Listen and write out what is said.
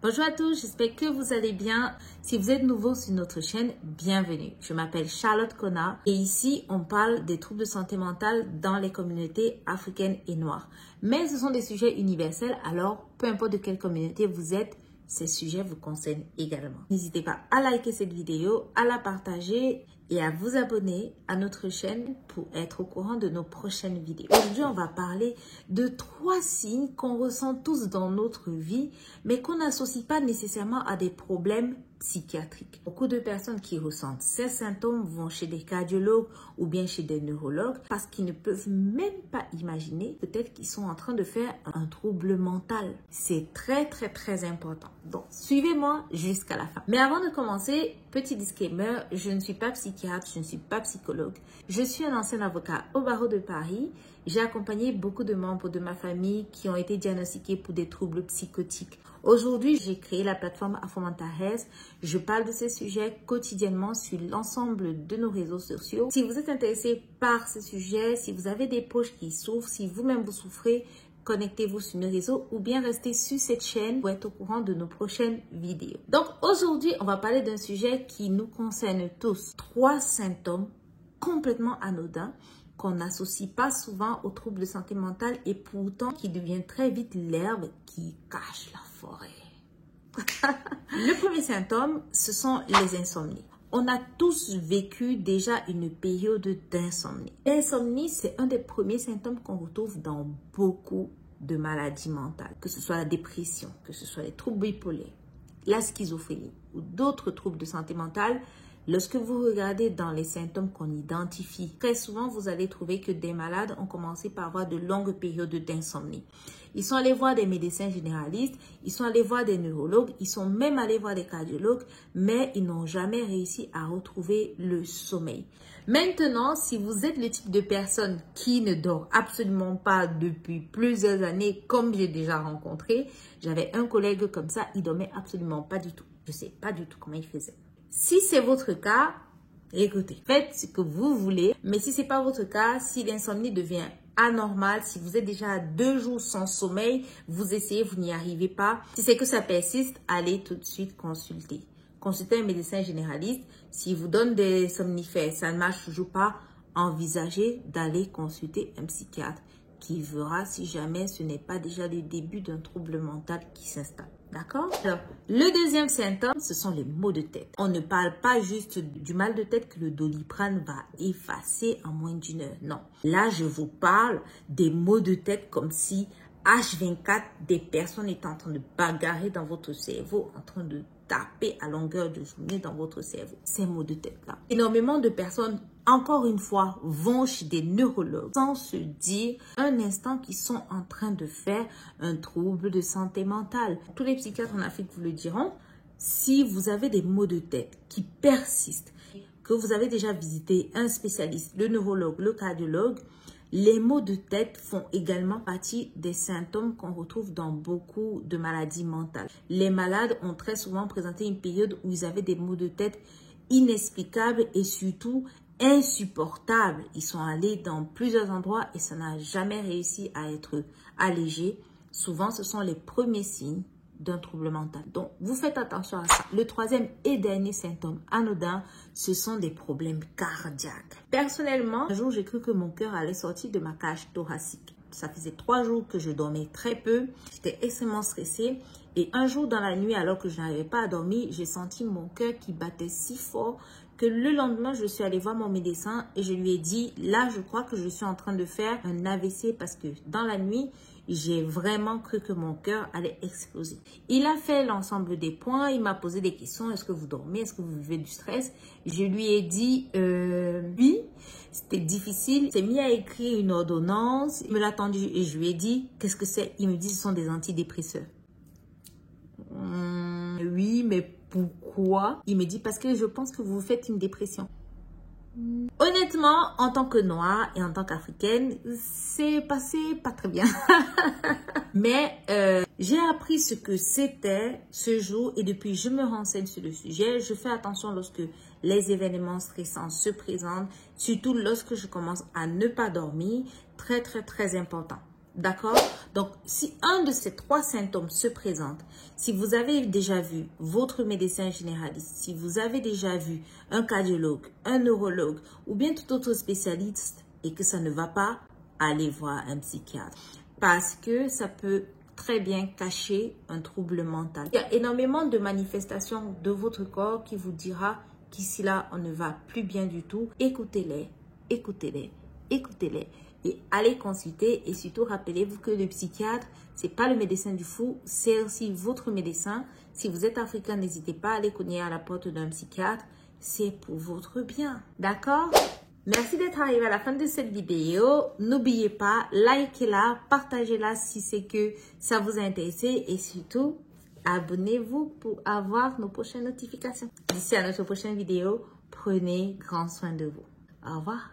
Bonjour à tous, j'espère que vous allez bien. Si vous êtes nouveau sur notre chaîne, bienvenue. Je m'appelle Charlotte Kona et ici, on parle des troubles de santé mentale dans les communautés africaines et noires. Mais ce sont des sujets universels, alors peu importe de quelle communauté vous êtes, ces sujets vous concernent également. N'hésitez pas à liker cette vidéo, à la partager et à vous abonner à notre chaîne pour être au courant de nos prochaines vidéos. Aujourd'hui, on va parler de 3 signes qu'on ressent tous dans notre vie, mais qu'on n'associe pas nécessairement à des problèmes psychiatriques. Beaucoup de personnes qui ressentent ces symptômes vont chez des cardiologues ou bien chez des neurologues parce qu'ils ne peuvent même pas imaginer peut-être qu'ils sont en train de faire un trouble mental. C'est très important. Donc, suivez-moi jusqu'à la fin. Mais avant de commencer, petit disclaimer, je ne suis pas psychiatre, je ne suis pas psychologue. Je suis un ancien avocat au barreau de Paris. J'ai accompagné beaucoup de membres de ma famille qui ont été diagnostiqués pour des troubles psychotiques. Aujourd'hui, j'ai créé la plateforme Afro Mental Health. Je parle de ces sujets quotidiennement sur l'ensemble de nos réseaux sociaux. Si vous êtes intéressé par ces sujets, si vous avez des proches qui souffrent, si vous-même vous souffrez, connectez-vous sur nos réseaux ou bien restez sur cette chaîne pour être au courant de nos prochaines vidéos. Donc aujourd'hui, on va parler d'un sujet qui nous concerne tous. 3 symptômes complètement anodins qu'on n'associe pas souvent aux troubles de santé mentale et pourtant qui devient très vite l'herbe qui cache la forêt. Le premier symptôme, ce sont les insomnies. On a tous vécu déjà une période d'insomnie. L'insomnie, c'est un des premiers symptômes qu'on retrouve dans beaucoup de maladies mentales, que ce soit la dépression, que ce soit les troubles bipolaires, la schizophrénie ou d'autres troubles de santé mentale. Lorsque vous regardez dans les symptômes qu'on identifie, très souvent, vous allez trouver que des malades ont commencé par avoir de longues périodes d'insomnie. Ils sont allés voir des médecins généralistes, ils sont allés voir des neurologues, ils sont même allés voir des cardiologues, mais ils n'ont jamais réussi à retrouver le sommeil. Maintenant, si vous êtes le type de personne qui ne dort absolument pas depuis plusieurs années, comme j'ai déjà rencontré, j'avais un collègue comme ça, il dormait absolument pas du tout. Je ne sais pas du tout comment il faisait. Si c'est votre cas, écoutez, faites ce que vous voulez. Mais si ce n'est pas votre cas, si l'insomnie devient anormale, si vous êtes déjà à 2 jours sans sommeil, vous essayez, vous n'y arrivez pas. Si c'est que ça persiste, allez tout de suite consulter. Consultez un médecin généraliste. S'il vous donne des somnifères, ça ne marche toujours pas, envisagez d'aller consulter un psychiatre qui verra si jamais ce n'est pas déjà le début d'un trouble mental qui s'installe. D'accord? Alors, le deuxième symptôme, ce sont les maux de tête. On ne parle pas juste du mal de tête que le Doliprane va effacer en moins d'1 heure. Non. Là, je vous parle des maux de tête comme si H24, des personnes étaient en train de bagarrer dans votre cerveau, en train de taper à longueur de journée dans votre cerveau. Ces maux de tête-là. Énormément de personnes, encore une fois, vont chez des neurologues sans se dire un instant qu'ils sont en train de faire un trouble de santé mentale. Tous les psychiatres en Afrique vous le diront. Si vous avez des maux de tête qui persistent, que vous avez déjà visité un spécialiste, le neurologue, le cardiologue, les maux de tête font également partie des symptômes qu'on retrouve dans beaucoup de maladies mentales. Les malades ont très souvent présenté une période où ils avaient des maux de tête inexplicables et surtout insupportables. Ils sont allés dans plusieurs endroits et ça n'a jamais réussi à être allégé. Souvent, ce sont les premiers signes d'un trouble mental. Donc, vous faites attention à ça. Le troisième et dernier symptôme anodin, ce sont des problèmes cardiaques. Personnellement, un jour, j'ai cru que mon cœur allait sortir de ma cage thoracique. Ça faisait 3 jours que je dormais très peu. J'étais extrêmement stressée. Et un jour dans la nuit, alors que je n'arrivais pas à dormir, j'ai senti mon cœur qui battait si fort que le lendemain, je suis allée voir mon médecin et je lui ai dit, là, je crois que je suis en train de faire un AVC parce que dans la nuit, j'ai vraiment cru que mon cœur allait exploser. Il a fait l'ensemble des points, il m'a posé des questions. Est-ce que vous dormez? Est-ce que vous vivez du stress? Je lui ai dit oui, c'était difficile. Il s'est mis à écrire une ordonnance, il me l'a attendu et je lui ai dit, qu'est-ce que c'est? Il me dit, ce sont des antidépresseurs. Oui, mais pourquoi? Il me dit, parce que je pense que vous faites une dépression. Honnêtement, en tant que noire et en tant qu'africaine, c'est passé pas très bien. Mais j'ai appris ce que c'était ce jour et depuis je me renseigne sur le sujet. Je fais attention lorsque les événements stressants se présentent, surtout lorsque je commence à ne pas dormir. Très important. D'accord? Donc, si un de ces 3 symptômes se présente, si vous avez déjà vu votre médecin généraliste, si vous avez déjà vu un cardiologue, un neurologue ou bien tout autre spécialiste et que ça ne va pas, allez voir un psychiatre. Parce que ça peut très bien cacher un trouble mental. Il y a énormément de manifestations de votre corps qui vous dira qu'ici là, on ne va plus bien du tout. Écoutez-les, écoutez-les, écoutez-les. Et allez consulter et surtout rappelez-vous que le psychiatre, c'est pas le médecin du fou, c'est aussi votre médecin. Si vous êtes africain, n'hésitez pas à aller cogner à la porte d'un psychiatre, c'est pour votre bien. D'accord? Merci d'être arrivé à la fin de cette vidéo. N'oubliez pas, likez-la, partagez-la si c'est que ça vous a intéressé et surtout, abonnez-vous pour avoir nos prochaines notifications. D'ici à notre prochaine vidéo, prenez grand soin de vous. Au revoir.